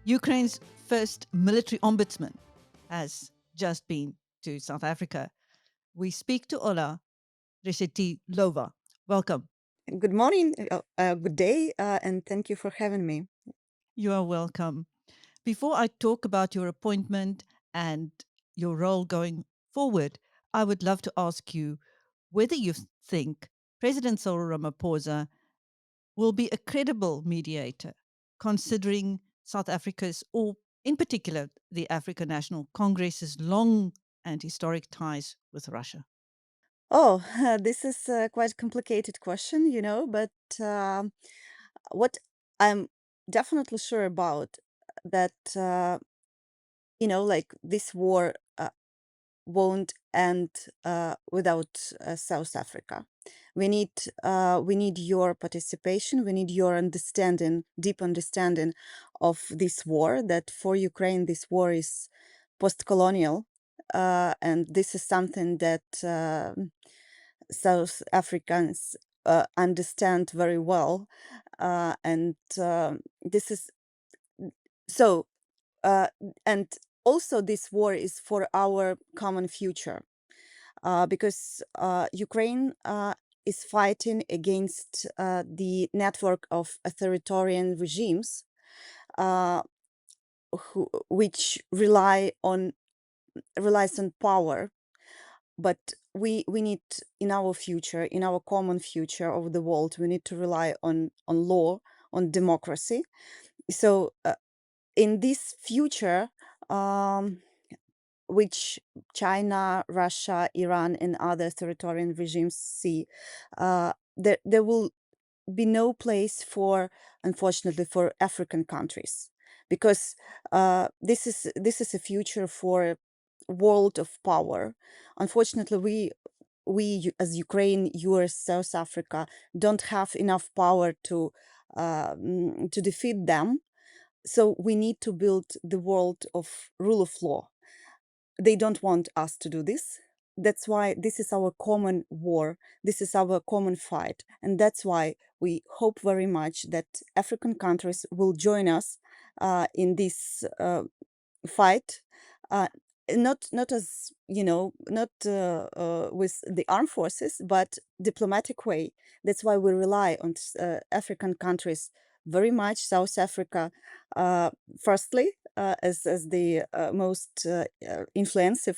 Ukraine's first military ombudsman has just been to South Africa. We speak to Olha Reshetylova. Welcome. Good morning, good day, and thank you for having me. You are welcome. Before I talk about your appointment and your role going forward, I would love to ask you whether you think President Cyril Ramaphosa will be a credible mediator, considering South Africa's, or in particular, the African National Congress's long and historic ties with Russia. Oh, this is a quite complicated question, but what I'm definitely sure about that, like this war won't end without South Africa. We need your participation. We need your understanding, deep understanding of this war. That for Ukraine, this war is post-colonial, and this is something that South Africans understand very well, and this is so. And also, this war is for our common future because Ukraine is fighting against the network of authoritarian regimes uh, which relies on power. But we need in our future, in our common future of the world, we need to rely on law, on democracy. So in this future, um, which China, Russia, Iran, and other authoritarian regimes see, there will be no place for, unfortunately, for African countries, because this is a future for world of power. Unfortunately, as Ukraine, US, South Africa don't have enough power to defeat them. So we need to build the world of rule of law. They don't want us to do this. That's why this is our common war. This is our common fight. And that's why we hope very much that African countries will join us in this fight. Uh, not as not with the armed forces, but diplomatic way. That's why we rely on African countries very much. South Africa, firstly, as the most influential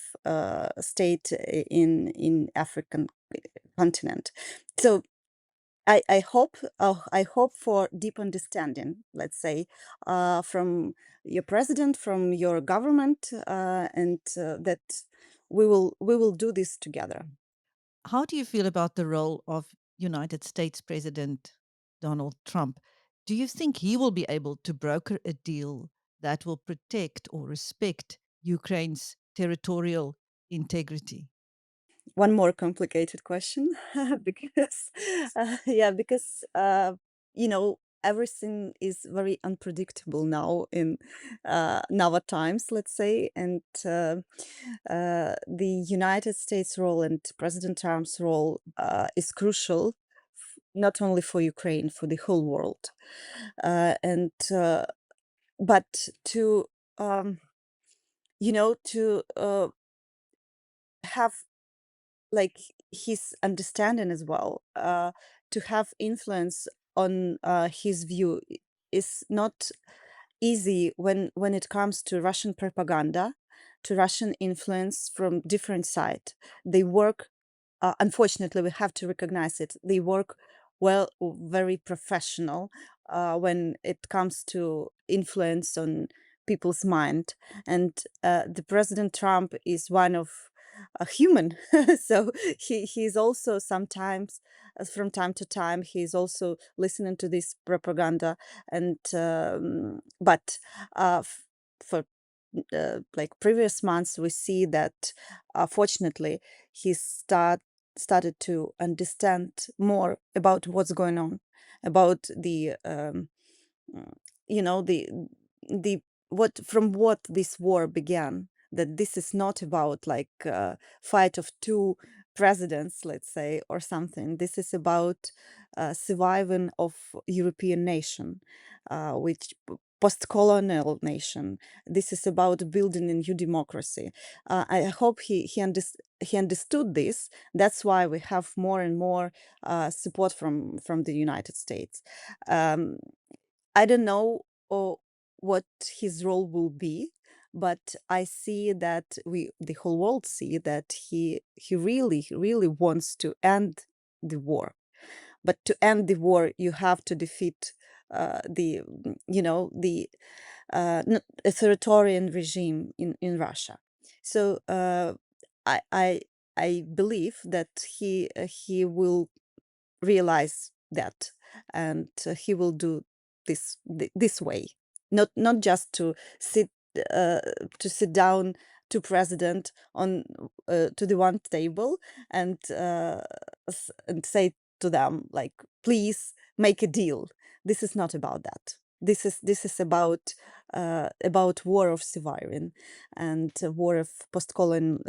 state in African continent. So I hope for deep understanding, let's say, from your president, from your government, and that we will do this together. How do you feel about the role of United States President Donald Trump? Do you think he will be able to broker a deal that will protect or respect Ukraine's territorial integrity? One more complicated question, because because everything is very unpredictable now in now times, let's say, and the United States role and President Trump's role is crucial, not only for Ukraine, for the whole world, and but to to have like his understanding as well, to have influence on his view is not easy when it comes to Russian propaganda, to Russian influence from different side. They work, unfortunately, we have to recognize it. They work well, very professional when it comes to influence on people's mind. And the President Trump is one of a human, so he's also sometimes, from time to time, he's also listening to this propaganda. And but for like previous months, we see that fortunately he started to understand more about what's going on, about the the what this war began. That this is not about like fight of two presidents, let's say, or something. This is about surviving of European nation, which post-colonial nation. This is about building a new democracy. I hope he understood this. That's why we have more and more support from the United States. Um, I don't know what his role will be, but I see that the whole world see that he really wants to end the war. But to end the war, you have to defeat the authoritarian regime in Russia. So I I I believe that he will realize that, and he will do this way, not just sit uh, to sit down to president on to the one table and and say to them like, please make a deal. This is not about that. This is about war of surviving, and war of post-colonial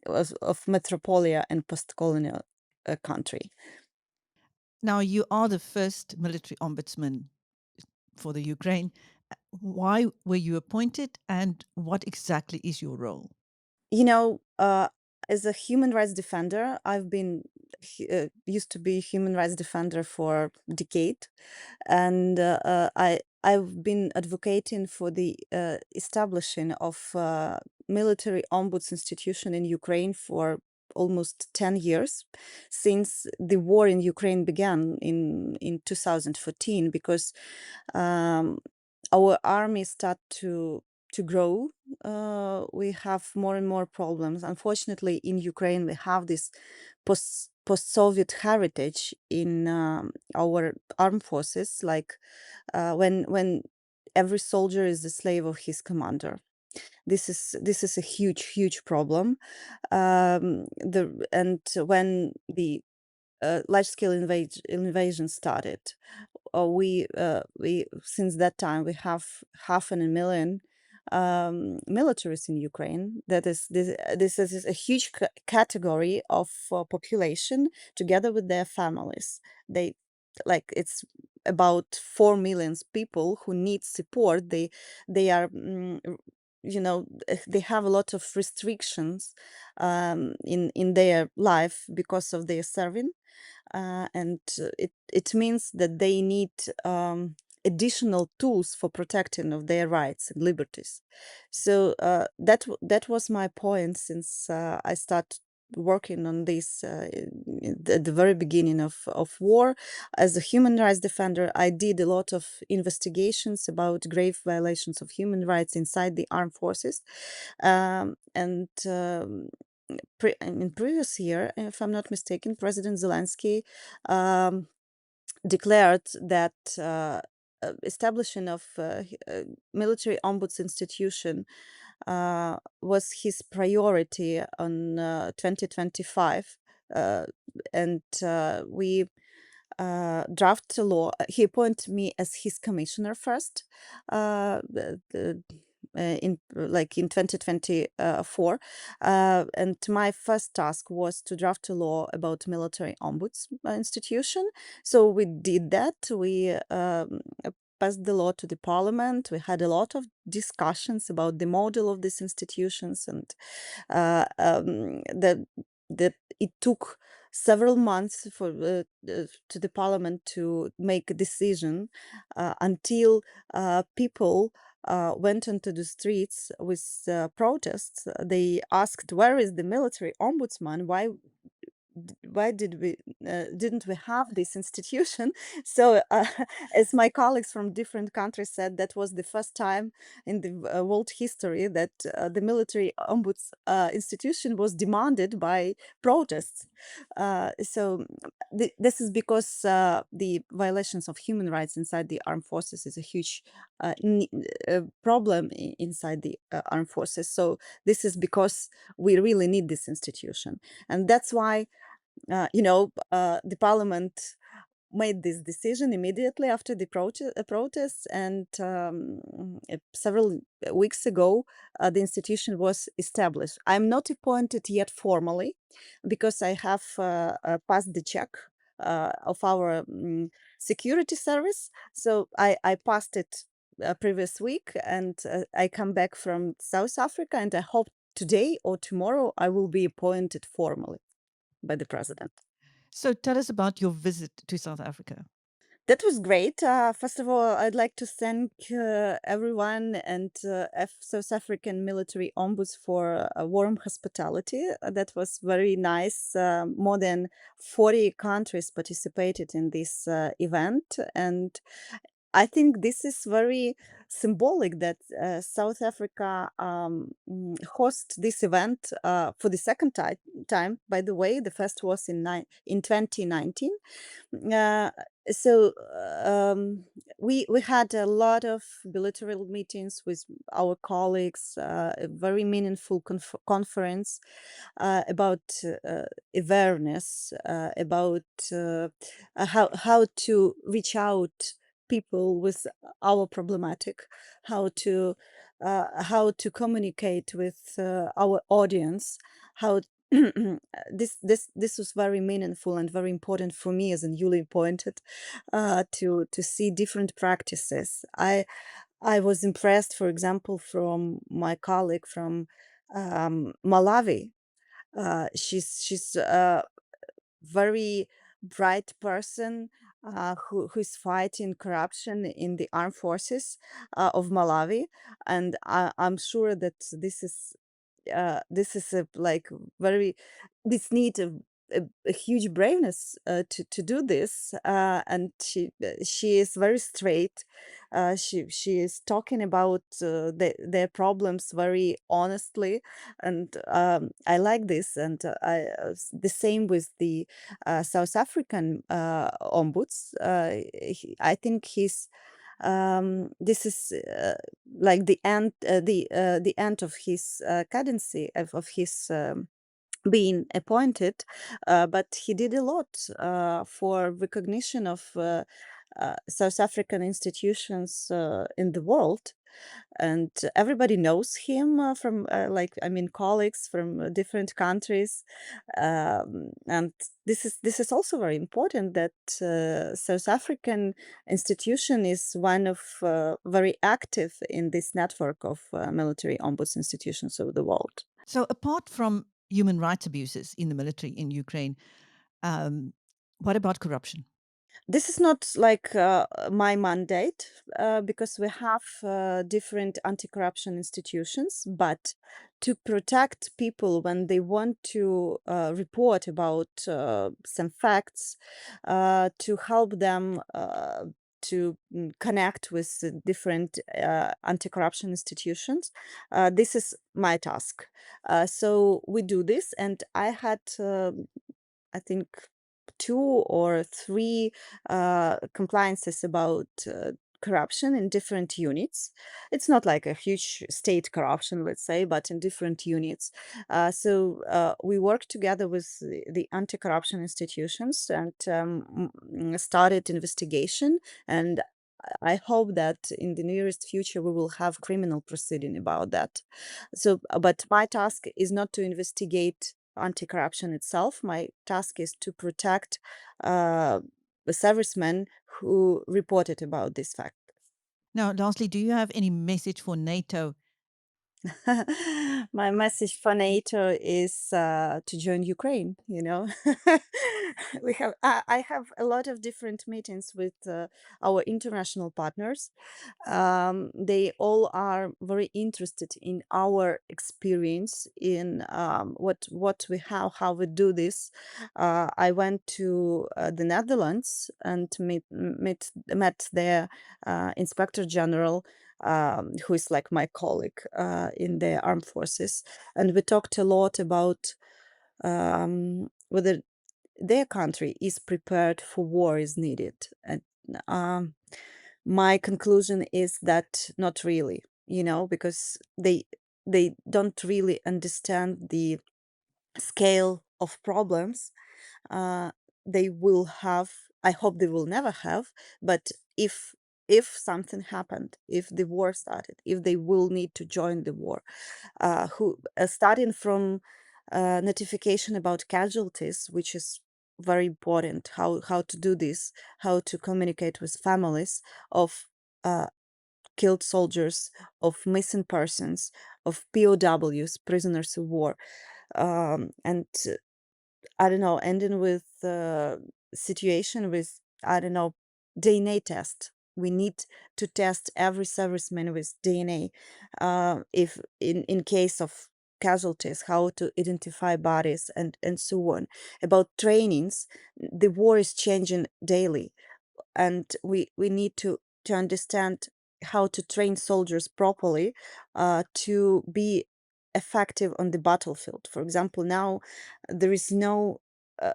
of metropolia and post-colonial country. Now, you are the first military ombudsman for the Ukraine. Why were you appointed, and what exactly is your role? You know, as a human rights defender, I've been used to be human rights defender for a decade, and I've been advocating for the establishing of military ombuds institution in Ukraine for almost 10 years, since the war in Ukraine began in 2014, because um, our army start to grow. We have more and more problems. Unfortunately, in Ukraine, we have this post-Soviet heritage in our armed forces, like when every soldier is the slave of his commander. This is a huge problem. And when the large-scale invasion started, we since that time we have half a million militaries in Ukraine. This is a huge category of population together with their families. They like it's about 4 million people who need support. They are they have a lot of restrictions in their life because of their serving, and it means that they need additional tools for protecting of their rights and liberties. So that was my point since I started working on this at the very beginning of war. As a human rights defender, I did a lot of investigations about grave violations of human rights inside the armed forces, and in previous year, if I'm not mistaken, President Zelensky um, declared that establishing of military ombuds institution was his priority on 2025, uh, and we draft a law. He appointed me as his commissioner first, in 2024, and my first task was to draft a law about military ombuds institution. So we did that. We passed the law to the parliament. We had a lot of discussions about the model of these institutions, and that it took several months for to the parliament to make a decision, until people went into the streets with protests. They asked, "Where is the military ombudsman? Why didn't we have this institution?" So, as my colleagues from different countries said, that was the first time in the world history that the military ombuds institution was demanded by protests. So this is because the violations of human rights inside the armed forces is a huge problem inside the armed forces. So this is because we really need this institution, and that's why the parliament made this decision immediately after the protests, and several weeks ago, the institution was established. I'm not appointed yet formally because I have passed the check of our security service. So I passed it previous week, and I come back from South Africa, and I hope today or tomorrow I will be appointed formally by the president. So tell us about your visit to South Africa. That was great. First of all, I'd like to thank everyone and South African military ombuds for warm hospitality. That was very nice. More than 40 countries participated in this event, and I think this is very symbolic that South Africa host this event for the second time. By the way, the first was in 2019. uh, so we had a lot of bilateral meetings with our colleagues, a very meaningful conference about awareness, about how to reach out people with our problematic, how to communicate with our audience, how this was very meaningful and very important for me as a newly appointed, to see different practices. I was impressed, for example, from my colleague from Malawi. She's very bright person who's fighting corruption in the armed forces of Malawi, and I'm sure that this is a like very this need a huge braveness to do this, and she is very straight. She is talking about their problems very honestly, and I like this. And the same with the South African ombuds. I think he's this is like the end of his cadency of his being appointed, but he did a lot for recognition of South African institutions in the world, and everybody knows him from like I mean colleagues from different countries, and this is also very important that South African institution is one of very active in this network of military ombuds institutions of the world. So, apart from human rights abuses in the military in Ukraine, um, what about corruption? This is not like my mandate because we have different anti-corruption institutions, but to protect people when they want to report about some facts, to help them to connect with the different anti-corruption institutions, this is my task. So we do this, and I had I think 2 or 3 compliances about corruption in different units. It's not like a huge state corruption, let's say, but in different units. So we work together with the anti-corruption institutions and started investigation. And I hope that in the nearest future we will have criminal proceeding about that. So, but my task is not to investigate anti-corruption itself. My task is to protect uh, the servicemen who reported about this fact. Now, lastly, do you have any message for NATO? My message for NATO is to join Ukraine. I have a lot of different meetings with our international partners. They all are very interested in our experience in what we have, how we do this. I went to the Netherlands and met their inspector general, who is like my colleague in the armed forces, and we talked a lot about whether their country is prepared for war is needed. And um, my conclusion is that not really, because they don't really understand the scale of problems uh, they will have I hope they will never have, but if something happened, if the war started, if they will need to join the war, who starting from notification about casualties, which is very important, how to do this, how to communicate with families of uh, killed soldiers, of missing persons, of POWs, prisoners of war, and I don't know, ending with situation with, I don't know, DNA test. We need to test every serviceman with DNA. If in case of casualties, how to identify bodies and so on. About trainings, the war is changing daily, and we need to understand how to train soldiers properly to be effective on the battlefield. For example, now there is no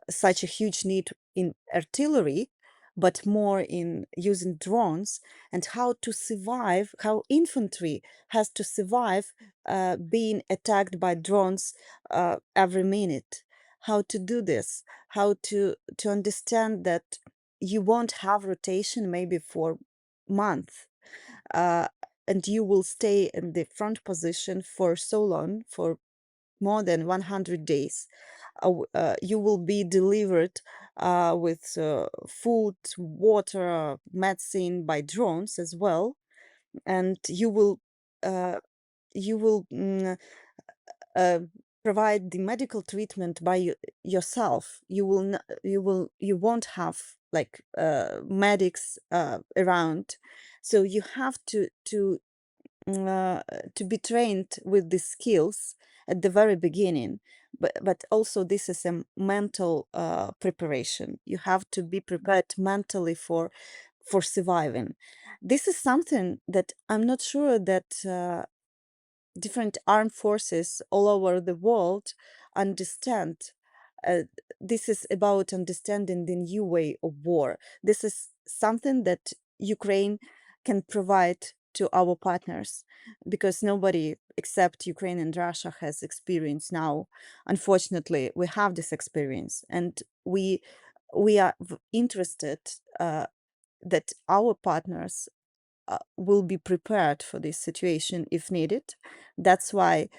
such a huge need in artillery, but more in using drones, and how to survive, how infantry has to survive being attacked by drones every minute. How to do this, how to understand that you won't have rotation maybe for month, uh, and you will stay in the front position for so long, for more than 100 days. You will be delivered with food, water, medicine by drones as well, and uh, you will uh, provide the medical treatment by yourself. You won't have like medics around, so you have to be trained with the skills at the very beginning. But also this is a mental preparation. You have to be prepared mentally for surviving. This is something that I'm not sure that different armed forces all over the world understand. Uh, this is about understanding the new way of war. This is something that Ukraine can provide to our partners, because nobody except Ukraine and Russia has experience now. Unfortunately, we have this experience, and we are interested that our partners will be prepared for this situation if needed. That's why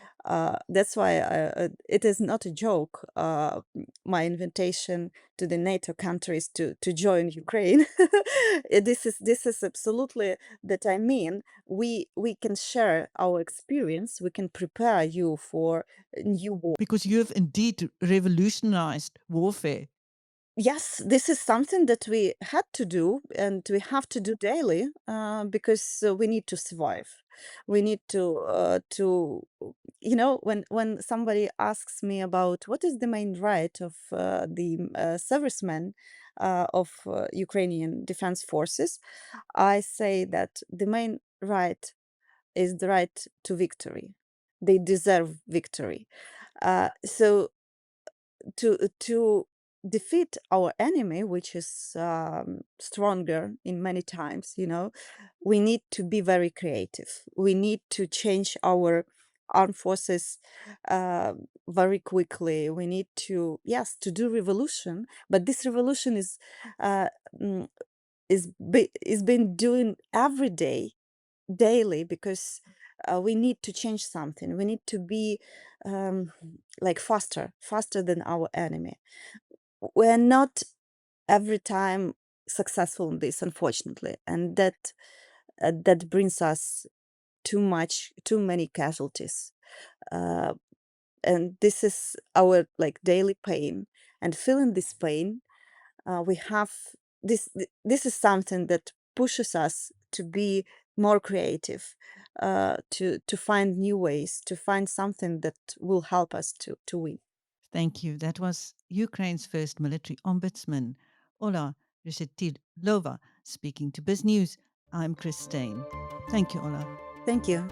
it is not a joke. My invitation to the NATO countries to join Ukraine. This is absolutely that I mean. We can share our experience. We can prepare you for new war. Because you have indeed revolutionized warfare. Yes, this is something that we had to do and we have to do daily because we need to survive. We need when somebody asks me about what is the main right of the servicemen of Ukrainian Defense Forces, I say that the main right is the right to victory. They deserve victory. So to defeat our enemy, which is stronger in many times, we need to be very creative. We need to change our armed forces very quickly. We need to, yes, to do revolution, but this revolution uh, mm, is been doing every day, daily, because we need to change something. We need to be like faster than our enemy. We're not every time successful in this, unfortunately, and that brings us too many casualties. Uh, and this is our like daily pain. And feeling this pain, we have this is something that pushes us to be more creative, to find new ways, to find something that will help us to win. Thank you. That was Ukraine's first military ombudsman, Ola Reshetylova, speaking to Biz News. I'm Christine. Thank you, Ola. Thank you.